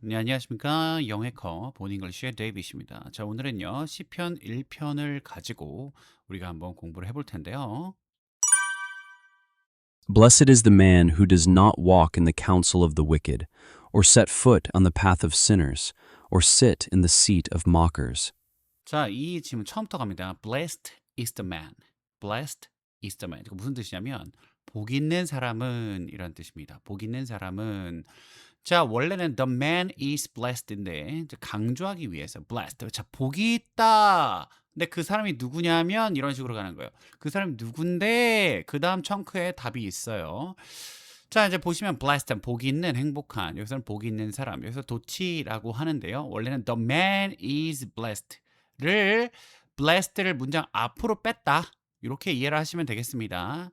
네, 안녕하십니까. 영해커 본잉글리시의 데이빗입니다. 자, 오늘은요, 시편 1편을 가지고 우리가 한번 공부를 해볼 텐데요. Blessed is the man who does not walk in the counsel of the wicked, or set foot on the path of sinners, or sit in the seat of mockers. 자, 이 질문 처음부터 갑니다. Blessed is the man. Blessed is the man. 이거 무슨 뜻이냐면, 복 있는 사람은 이런 뜻입니다. 복 있는 사람은 자, 원래는 the man is blessed인데 이제 강조하기 위해서 blessed. 자, 복이 있다. 근데 그 사람이 누구냐면 이런 식으로 가는 거예요. 그 사람이 누군데 그 다음 청크에 답이 있어요. 자, 이제 보시면 blessed, 복이 있는, 행복한. 여기서는 복이 있는 사람. 여기서 도치라고 하는데요. 원래는 the man is blessed를 blessed를 문장 앞으로 뺐다. 이렇게 이해를 하시면 되겠습니다.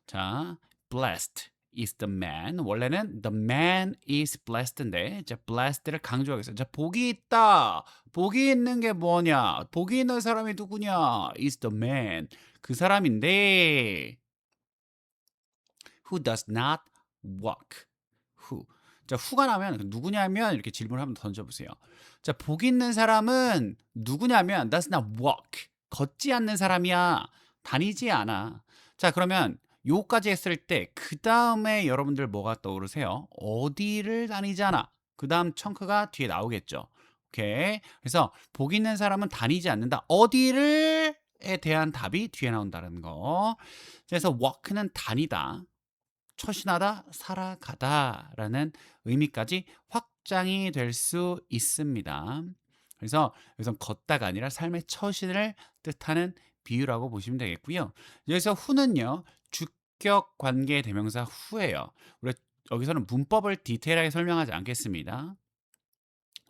자, blessed is the man. 원래는 the man is blessed인데, 자, blessed를 강조하겠어요. 자, 복이 있다. 복이 있는 게 뭐냐? 복이 있는 사람이 누구냐? is the man. 그 사람인데, who does not walk. who. 자, who가 나면 누구냐면 이렇게 질문을 한번 던져보세요. 자, 복 있는 사람은 누구냐면 does not walk. 걷지 않는 사람이야. 다니지 않아. 자, 그러면 요까지 했을 때 그 다음에 여러분들 뭐가 떠오르세요? 어디를 다니지 않아? 그 다음 청크가 뒤에 나오겠죠. 오케이. 그래서 복 있는 사람은 다니지 않는다. 어디를? 에 대한 답이 뒤에 나온다는 거. 그래서 walk는 다니다. 처신하다, 살아가다라는 의미까지 확장이 될 수 있습니다. 그래서 여기서 걷다가 아니라 삶의 처신을 뜻하는 비유라고 보시면 되겠고요. 여기서 후는요, 주격 관계 대명사 후예요. 우리 여기서는 문법을 디테일하게 설명하지 않겠습니다.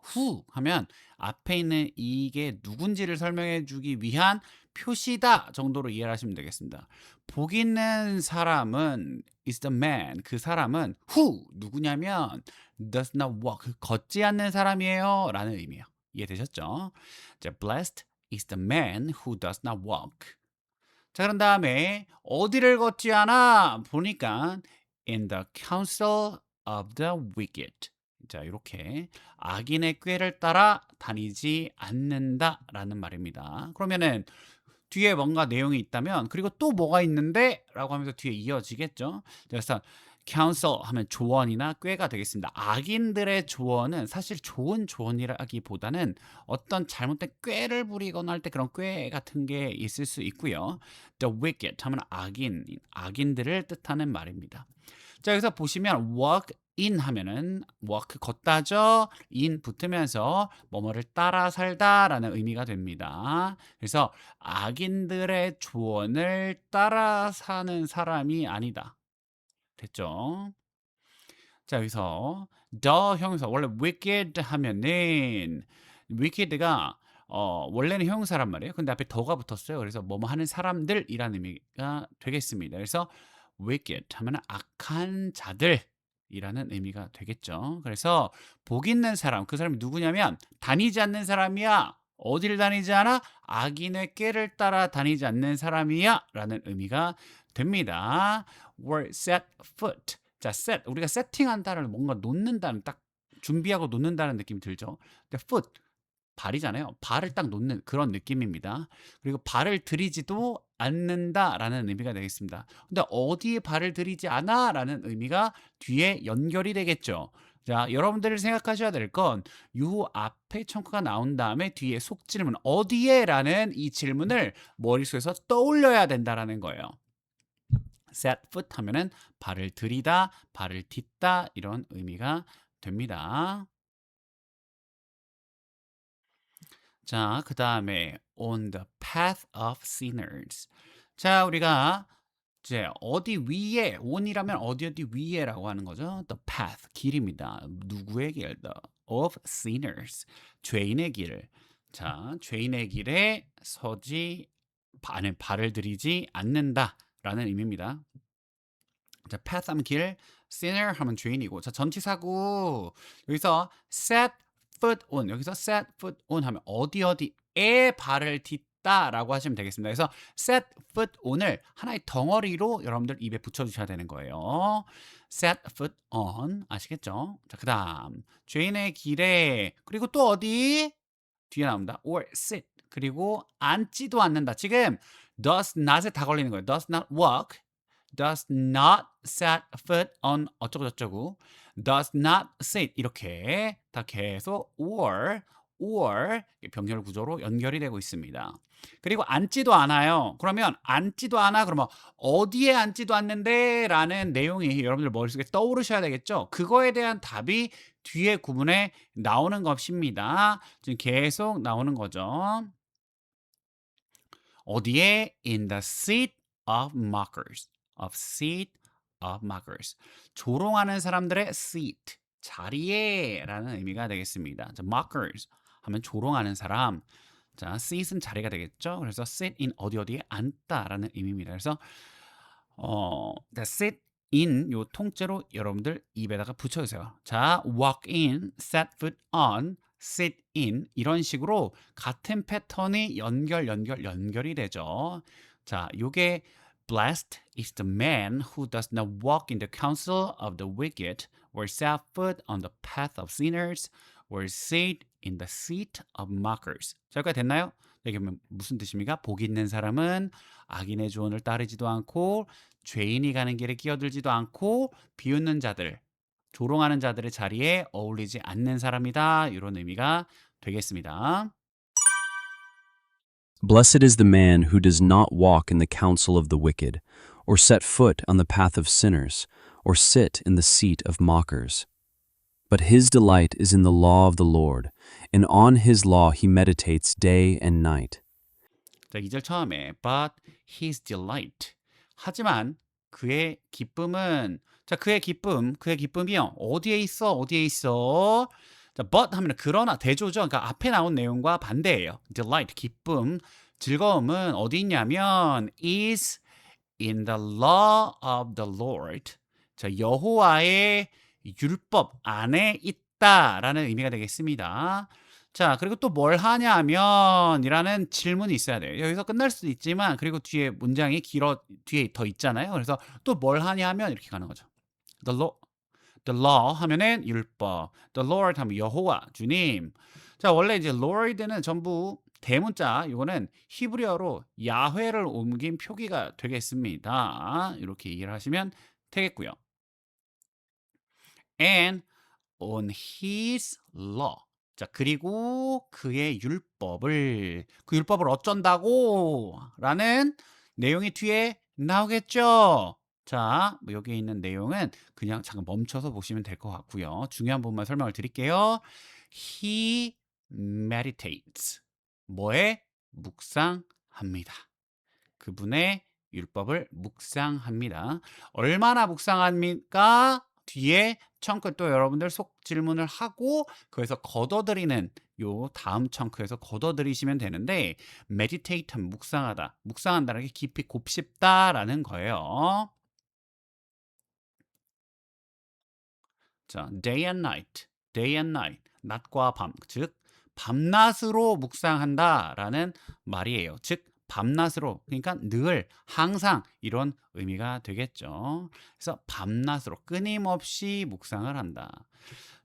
후 하면 앞에 있는 이게 누군지를 설명해 주기 위한 표시다 정도로 이해를 하시면 되겠습니다. 복 있는 사람은 is the man. 그 사람은 who 누구냐면 does not walk. 걷지 않는 사람이에요. 라는 의미예요. 이해되셨죠? 자, blessed is the man who does not walk. 자, 그런 다음에 어디를 걷지 않아? 보니까 in the counsel of the wicked. 자, 이렇게 악인의 꾀를 따라 다니지 않는다라는 말입니다. 그러면은 뒤에 뭔가 내용이 있다면 그리고 또 뭐가 있는데 라고 하면서 뒤에 이어지겠죠. 그래서 counsel 하면 조언이나 꾀가 되겠습니다. 악인들의 조언은 사실 좋은 조언이라기보다는 어떤 잘못된 꾀를 부리거나 할 때 그런 꾀 같은 게 있을 수 있고요. The wicked 하면 악인들을 뜻하는 말입니다. 자, 여기서 보시면 walk in 하면은 walk 걷다죠. in 붙으면서 뭐뭐를 따라 살다라는 의미가 됩니다. 그래서 악인들의 조언을 따라 사는 사람이 아니다. 됐죠? 자, 여기서 the 형용사 원래 wicked 하면은 wicked가 원래는 형용사란 말이에요. 근데 앞에 더가 붙었어요. 그래서 뭐뭐 하는 사람들이라는 의미가 되겠습니다. 그래서 wicked 하면 악한 자들이라는 의미가 되겠죠. 그래서 복 있는 사람, 그 사람이 누구냐면 다니지 않는 사람이야. 어디를 다니지 않아? 악인의 꾀를 따라 다니지 않는 사람이야 라는 의미가 됩니다. were set foot. 자, set. 우리가 세팅한다는 뭔가 놓는다는 딱 준비하고 놓는다는 느낌이 들죠. 근데 foot 발이잖아요. 발을 딱 놓는 그런 느낌입니다. 그리고 발을 들이지도 않는다라는 의미가 되겠습니다. 근데 어디에 발을 들이지 않아라는 의미가 뒤에 연결이 되겠죠. 자, 여러분들이 생각하셔야 될 건 요 앞에 청크가 나온 다음에 뒤에 속질문 어디에라는 이 질문을 머릿속에서 떠올려야 된다라는 거예요. set foot 하면은 발을 들이다, 발을 딛다 이런 의미가 됩니다. 자, 그 다음에 on the path of sinners. 자, 우리가 이제 어디 위에 on이라면 어디 어디 위에라고 하는 거죠. The path 길입니다. 누구의 길? The of sinners 죄인의 길. 자, 죄인의 길에 서지 안에 발을 들이지 않는다라는 의미입니다. 자, path 하면 길, sinner 하면 죄인이고, 자, 전치사구 여기서 set foot on 여기서 set foot on 하면 어디 어디에 발을 앉다라고 하시면 되겠습니다. 그래서 set foot on을 하나의 덩어리로 여러분들 입에 붙여주셔야 되는 거예요. set foot on 아시겠죠? 자, 그다음 죄인의 길에 그리고 또 어디 뒤에 나옵니다. or sit 그리고 앉지도 않는다. 지금 does not에 다 걸리는 거예요. does not walk, does not set foot on 어쩌고저쩌고, does not sit 이렇게 다 계속 or 병렬 구조로 연결이 되고 있습니다. 그리고 앉지도 않아요. 그러면 앉지도 않아 그러면 어디에 앉지도 않는데 라는 내용이 여러분들 머릿속에 떠오르셔야 되겠죠. 그거에 대한 답이 뒤에 구문에 나오는 것입니다. 지금 계속 나오는 거죠. 어디에? In the seat of mockers. Of seat of mockers. 조롱하는 사람들의 seat. 자리에 라는 의미가 되겠습니다. 자, mockers 하면 조롱하는 사람. 자, seat은 자리가 되겠죠. 그래서 sit in 어디에 앉다라는 의미입니다. 그래서 sit in 요 통째로 여러분들 입에다가 붙여주세요. 자, walk in, set foot on, sit in 이런 식으로 같은 패턴이 연결이 되죠. 자, 요게 blessed is the man who does not walk in the counsel of the wicked, or set foot on the path of sinners, or sit in the seat of mockers. 자, 여기까지 됐나요? 이게 무슨 뜻입니까? 복 있는 사람은 악인의 조언을 따르지도 않고 죄인이 가는 길에 끼어들지도 않고 비웃는 자들, 조롱하는 자들의 자리에 어울리지 않는 사람이다. 이런 의미가 되겠습니다. Blessed is the man who does not walk in the counsel of the wicked, or set foot on the path of sinners, or sit in the seat of mockers. But his delight is in the law of the Lord, and on his law he meditates day and night. 자, 2절 처음에 but his delight. 하지만 그의 기쁨은 자, 그의 기쁨이요. 어디에 있어? 자, but 하면 그러나 대조죠. 그러니까 앞에 나온 내용과 반대예요. delight 기쁨, 즐거움은 어디 있냐면 is in the law of the Lord. 자, 여호와의 율법 안에 있다라는 의미가 되겠습니다. 자, 그리고 또 뭘 하냐면 이라는 질문이 있어야 돼요. 여기서 끝날 수도 있지만 그리고 뒤에 문장이 뒤에 더 있잖아요. 그래서 또 뭘 하냐면 이렇게 가는 거죠. The law 하면은 율법. The Lord 하면 여호와, 주님. 자, 원래 이제 Lord는 전부 대문자, 이거는 히브리어로 야훼를 옮긴 표기가 되겠습니다. 이렇게 이해를 하시면 되겠고요. And on his law. 자, 그리고 그의 율법을, 그 율법을 어쩐다고? 라는 내용이 뒤에 나오겠죠? 자, 뭐 여기 있는 내용은 그냥 잠깐 멈춰서 보시면 될 것 같고요. 중요한 부분만 설명을 드릴게요. He meditates. 뭐에? 묵상합니다. 그분의 율법을 묵상합니다. 얼마나 묵상합니까? 뒤에 청크 또 여러분들 속 질문을 하고 거기서 걷어들이는 요 다음 청크에서 걷어들이시면 되는데 meditate 묵상하다. 묵상한다는 게 깊이 곱씹다라는 거예요. 자, day and night. 낮과 밤. 즉 밤낮으로 묵상한다라는 말이에요. 즉 밤낮으로 그러니까 늘 항상 이런 의미가 되겠죠. 그래서 밤낮으로 끊임없이 묵상을 한다.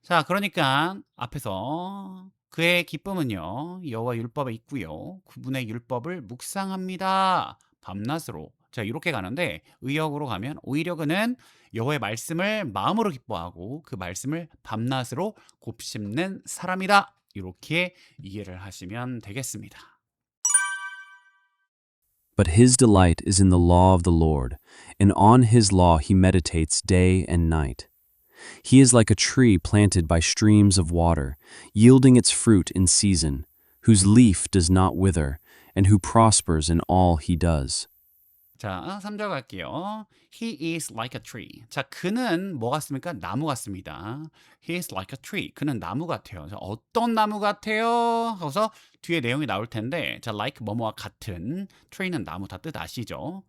자, 그러니까 앞에서 그의 기쁨은요 여호와 율법에 있고요. 그분의 율법을 묵상합니다. 밤낮으로. 자, 이렇게 가는데 의역으로 가면 오히려 그는 여호와의 말씀을 마음으로 기뻐하고 그 말씀을 밤낮으로 곱씹는 사람이다. 이렇게 이해를 하시면 되겠습니다. But his delight is in the law of the Lord, and on his law he meditates day and night. He is like a tree planted by streams of water, yielding its fruit in season, whose leaf does not wither, and who prospers in all he does. 자, 3절 갈게요. He is like a tree. 자, 그는 뭐 같습니까? 나무 같습니다. He is like a tree. 그는 나무 같아요. 자, 어떤 나무 같아요? 하고서 뒤에 내용이 나올 텐데, 자, like 뭐뭐와 같은. tree는 나무 다 뜻 아시죠?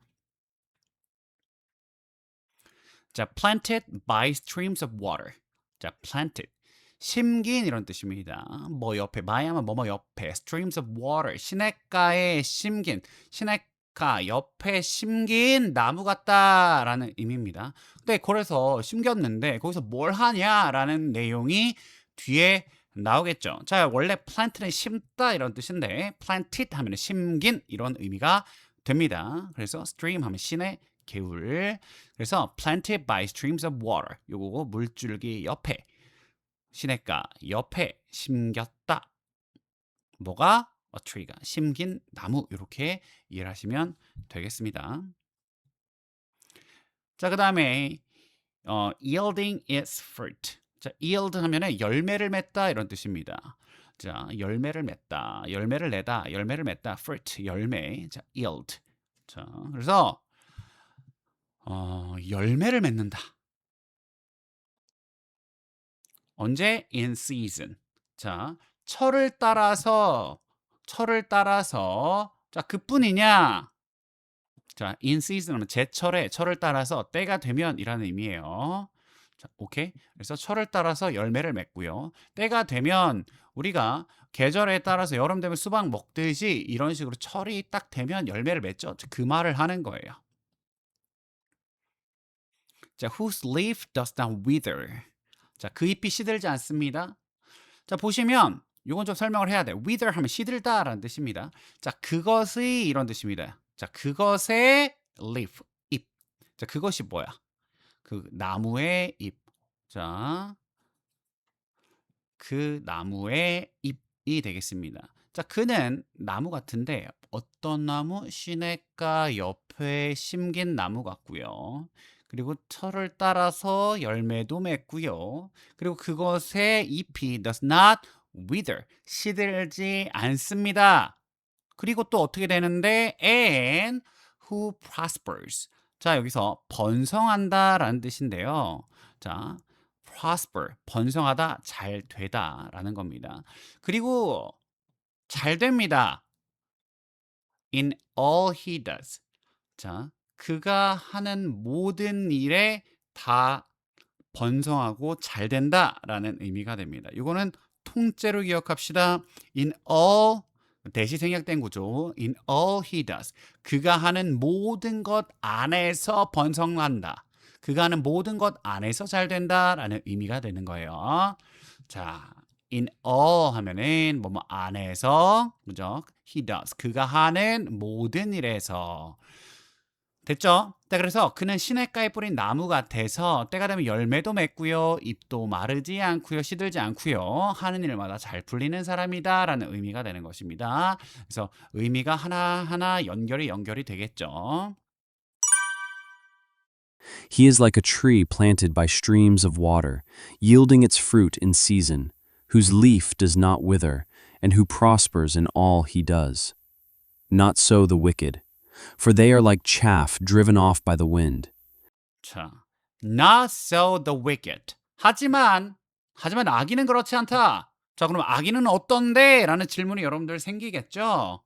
자, planted by streams of water. 자, planted. 심긴 이런 뜻입니다. 뭐 옆에 마야마 뭐뭐 옆에 streams of water 시냇가에 심긴 시냇가 옆에 심긴 나무 같다라는 의미입니다. 근데 그래서 심겼는데 거기서 뭘 하냐라는 내용이 뒤에 나오겠죠. 자, 원래 plant는 심다 이런 뜻인데 planted 하면 심긴 이런 의미가 됩니다. 그래서 stream 하면 시내 개울. 그래서 planted by streams of water. 요거 물줄기 옆에 시냇가 옆에 심겼다. 뭐가? A tree가 심긴 나무 이렇게 이해를 하시면 되겠습니다. 자, 그다음에 yielding its fruit. 자, yield 하면은 열매를 맺다 이런 뜻입니다. 자, 열매를 맺다, 열매를 내다, 열매를 맺다, fruit 열매. 자, yield. 자, 그래서 열매를 맺는다. 언제? In season. 자, 철을 따라서 자, 그뿐이냐? 자, in season 하면 제철에 철을 따라서 때가 되면이라는 의미예요. 자, 오케이. 그래서 철을 따라서 열매를 맺고요. 때가 되면 우리가 계절에 따라서 여름 되면 수박 먹듯이 이런 식으로 철이 딱 되면 열매를 맺죠. 그 말을 하는 거예요. 자, whose leaf does not wither. 자, 그 잎이 시들지 않습니다. 자, 보시면 이건 좀 설명을 해야 돼요. wither 하면 시들다라는 뜻입니다. 자, 그것의 이런 뜻입니다. 자, 그것의 leaf, 잎. 자, 그것이 뭐야? 그 나무의 잎. 자, 그 나무의 잎이 되겠습니다. 자, 그는 나무 같은데 어떤 나무? 시냇가 옆에 심긴 나무 같고요. 그리고 철을 따라서 열매도 맺고요. 그리고 그것의 잎이 does not wither, 시들지 않습니다. 그리고 또 어떻게 되는데 and who prospers. 자, 여기서 번성한다라는 뜻인데요. 자, prosper, 번성하다, 잘 되다라는 겁니다. 그리고 잘 됩니다. in all he does. 자, 그가 하는 모든 일에 다 번성하고 잘 된다라는 의미가 됩니다. 이거는 통째로 기억합시다. in all 대시 생략된 구조. in all he does. 그가 하는 모든 것 안에서 번성한다. 그가 하는 모든 것 안에서 잘 된다라는 의미가 되는 거예요. 자, in all 하면은 뭐뭐 안에서 그죠? he does. 그가 하는 모든 일에서 됐죠? 자, 그래서 그는 시냇가에 뿌린 나무 같아서 때가 되면 열매도 맺고요, 잎도 마르지 않고요, 시들지 않고요, 하는 일마다 잘 풀리는 사람이다라는 의미가 되는 것입니다. 그래서 의미가 하나하나 연결이 되겠죠. He is like a tree planted by streams of water, yielding its fruit in season, whose leaf does not wither, and who prospers in all he does. Not so the wicked, for they are like chaff driven off by the wind. 자, not so the wicked. 하지만 악인은 그렇지 않다. 자, 그럼 악인은 어떤데? 라는 질문이 여러분들 생기겠죠?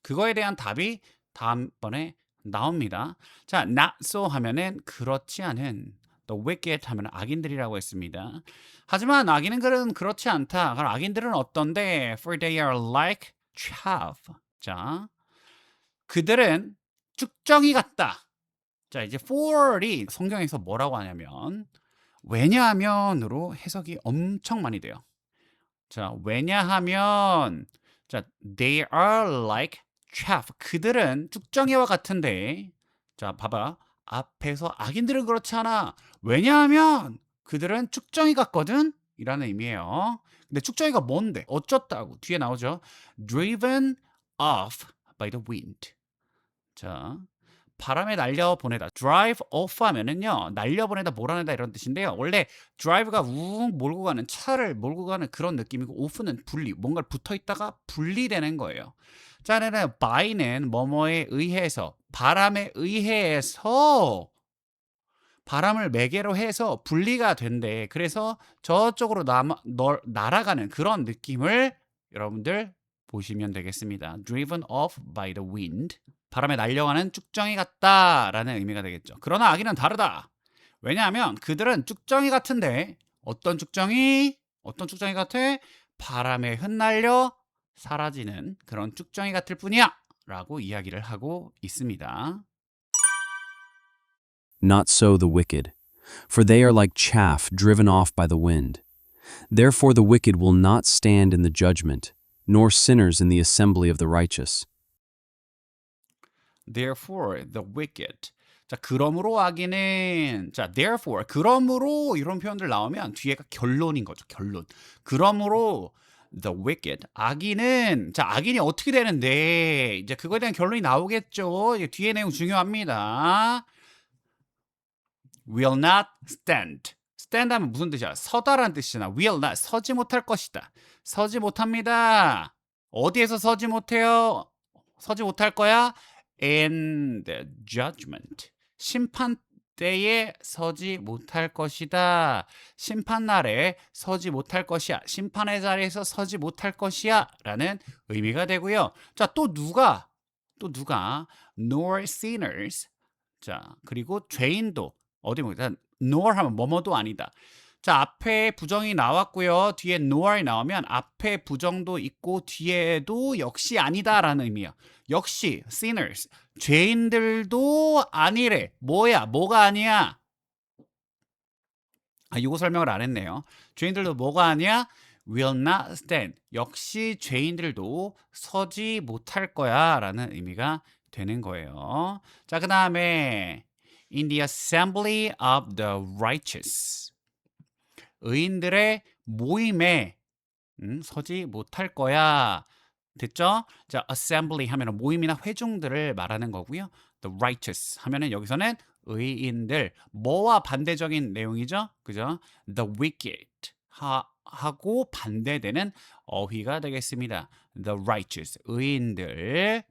그거에 대한 답이 다음번에 나옵니다. 자, not so 하면은 그렇지 않은, the wicked 하면 악인들이라고 했습니다. 하지만 악인은 그렇지 않다. 그럼 악인들은 어떤데? For they are like chaff. 자, 그들은 쭉정이 같다. 자, 이제 for이 성경에서 뭐라고 하냐면 왜냐하면으로 해석이 엄청 많이 돼요. 자, 왜냐하면 자, they are like chaff. 그들은 쭉정이와 같은데 자, 봐봐. 앞에서 악인들은 그렇지 않아. 왜냐하면 그들은 쭉정이 같거든? 이라는 의미예요. 근데 쭉정이가 뭔데? 어쩌다고? 뒤에 나오죠. driven off by the wind. 자, 바람에 날려보내다. drive off 하면은요, 날려보내다, 몰아내다 이런 뜻인데요. 원래 drive가 욱 몰고 가는, 차를 몰고 가는 그런 느낌이고, off는 분리, 뭔가를 붙어 있다가 분리되는 거예요. 자, 그러면 by는 뭐뭐에 의해서, 바람에 의해서, 바람을 매개로 해서 분리가 된대. 그래서 저쪽으로 날아가는 그런 느낌을 여러분들 보시면 되겠습니다. driven off by the wind. 바람에 날려가는 쭉정이 같다라는 의미가 되겠죠. 그러나 악인은 다르다. 왜냐하면 그들은 쭉정이 같은데 어떤 쭉정이? 어떤 쭉정이 같아? 바람에 흩날려 사라지는 그런 쭉정이 같을 뿐이야 라고 이야기를 하고 있습니다. Not so the wicked, for they are like chaff driven off by the wind. Therefore the wicked will not stand in the judgment, nor sinners in the assembly of the righteous. Therefore the wicked. 자, 그러므로 악인은 자, therefore 그러므로 이런 표현들 나오면 뒤에가 결론인 거죠. 결론. 그러므로 the wicked 악인은 자, 악인이 어떻게 되는데 이제 그거에 대한 결론이 나오겠죠. 이제 뒤에 내용 중요합니다. will not stand. stand 하면 무슨 뜻이야? 서다라는 뜻이잖아. will not 서지 못할 것이다. 서지 못합니다. 어디에서 서지 못해요? 서지 못할 거야? In the judgment. 심판 때에 서지 못할 것이다. 심판 날에 서지 못할 것이야. 심판의 자리에서 서지 못할 것이야. 라는 의미가 되고요. 자, 또 누가? nor sinners. 자, 그리고 죄인도 어디 보자. nor 하면 뭐뭐도 아니다. 자, 앞에 부정이 나왔고요. 뒤에 nor이 나오면 앞에 부정도 있고 뒤에도 역시 아니다라는 의미야. 역시 sinners 죄인들도 아니래. 뭐가 아니야? 이거 설명을 안 했네요. 죄인들도 뭐가 아니야? will not stand. 역시 죄인들도 서지 못할 거야라는 의미가 되는 거예요. 자, 그다음에 in the assembly of the righteous. 의인들의 모임에 서지 못할 거야. 됐죠? 자, assembly 하면 모임이나 회중들을 말하는 거고요. The righteous 하면은 여기서는 의인들. 뭐와 반대적인 내용이죠? 그죠? The wicked 하고 반대되는 어휘가 되겠습니다. The righteous 의인들.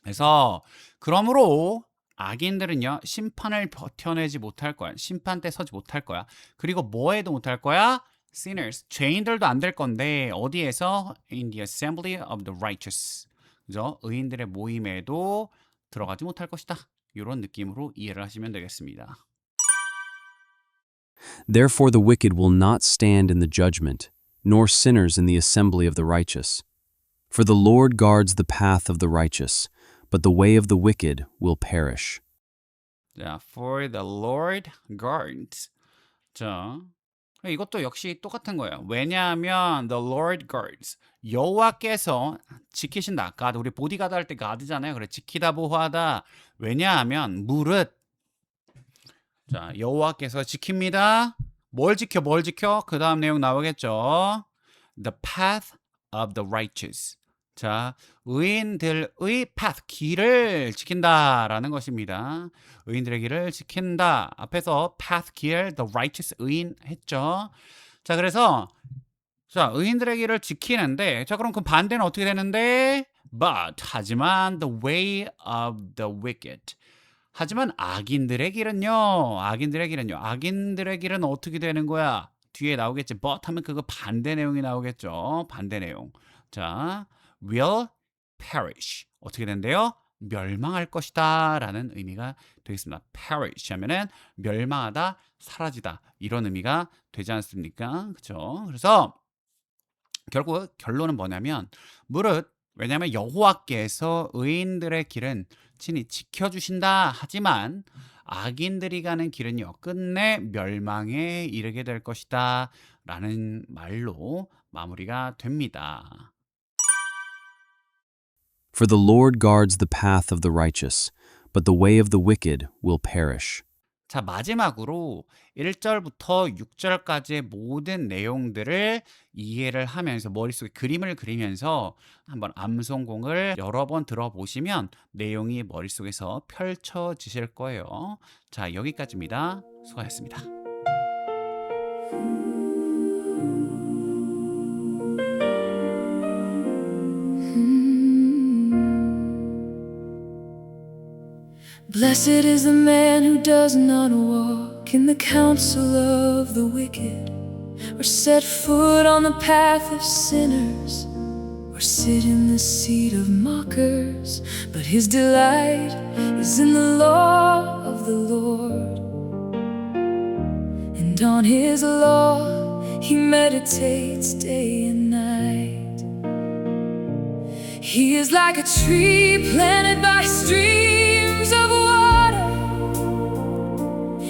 그래서 그러므로 악인들은요 심판을 버텨내지 못할 거야. 심판 때 서지 못할 거야. 그리고 뭐에도 못할 거야? sinners 죄인들도 안 될 건데 어디에서? in the assembly of the righteous. 그죠? 의인들의 모임에도 들어가지 못할 것이다. 이런 느낌으로 이해를 하시면 되겠습니다. Therefore the wicked will not stand in the judgment, nor sinners in the assembly of the righteous. For the Lord guards the path of the righteous, but the way of the wicked will perish. 자, for the Lord guards. 자, 이것도 역시 똑같은 거예요. 왜냐하면 the Lord guards 여호와께서 지키신다. 아까 우리 보디가드 할 때 가드잖아요. 그래 지키다 보호하다. 왜냐하면 무릇 자 여호와께서 지킵니다. 뭘 지켜? 그 다음 내용 나오겠죠. The path of the righteous. 자, 의인들의 path, 길을 지킨다라는 것입니다. 의인들의 길을 지킨다. 앞에서 path, 길, the righteous, 의인 했죠. 자, 그래서 자, 의인들의 길을 지키는데 자, 그럼 그 반대는 어떻게 되는데? But, 하지만 the way of the wicked. 하지만 악인들의 길은요. 악인들의 길은 어떻게 되는 거야? 뒤에 나오겠지. But 하면 그거 반대 내용이 나오겠죠. 반대 내용. 자, will perish. 어떻게 된대요? 멸망할 것이다 라는 의미가 되겠습니다. perish 하면은 멸망하다, 사라지다 이런 의미가 되지 않습니까? 그렇죠? 그래서 결국 결론은 뭐냐면 무릇 왜냐하면 여호와께서 의인들의 길은 친히 지켜주신다 하지만 악인들이 가는 길은요 끝내 멸망에 이르게 될 것이다 라는 말로 마무리가 됩니다. For the Lord guards the path of the righteous, but the way of the wicked will perish. 자, 마지막으로 1절부터 6절까지의 모든 내용들을 이해를 하면서 머릿속에 그림을 그리면서 한번 암송공을 여러 번 들어보시면 내용이 머릿속에서 펼쳐지실 거예요. 자, 여기까지입니다. 수고하셨습니다. Blessed is the man who does not walk in the counsel of the wicked, or set foot on the path of sinners, or sit in the seat of mockers. But his delight is in the law of the Lord, and on his law he meditates day and night. He is like a tree planted by streams of water,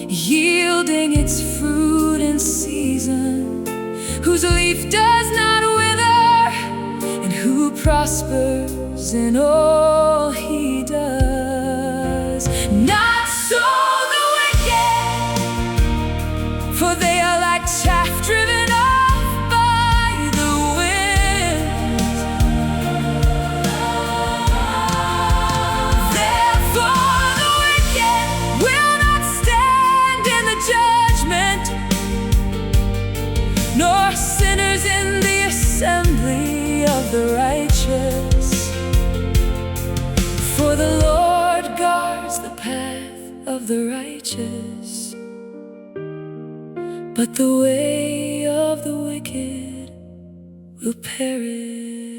yielding its fruit in season, whose leaf does not wither, and who prospers in all he does. Not so the wicked, for they are like chaff driven off by the wind. Therefore the wicked will not stand in the judgment, nor sinners in the assembly of the righteous. For the Lord guards the path of the righteous, but the way of the wicked will perish.